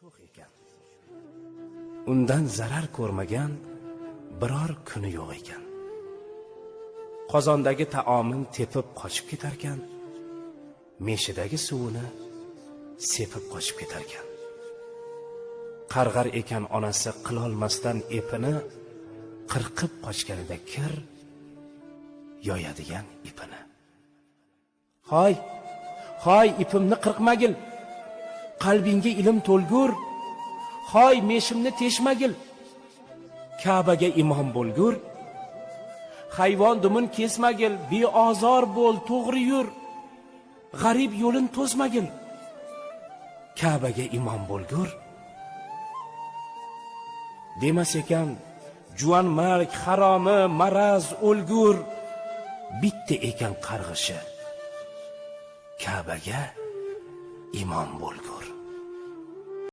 sho'x ekan. Undan zarar ko'rmagan biror kuni yo'q ekan. Qozondagi taoming tepib qochib ketarkan, meshidagi suvini sepib qochib ketarkan. Qarg'ar ekan onasi qilolmasdan epini, qirqib qochganida kir yoyadigan ipini. Hoy ipimni qirqmagil, qalbingga ilm to'lgur. Hoy meshimni teshmagil, Ka'baga imom bo'lgur. Hayvon dumin kesmagil, beozor bo'l, to'g'ri yur. G'arib yo'lin to'smagil, Ka'baga imom bo'lgur. Demas ekan, juvan mark, haromi, maraz, o'lgur. Bitta ekan qarg'ishi, Ka'baga imom bo'lgur.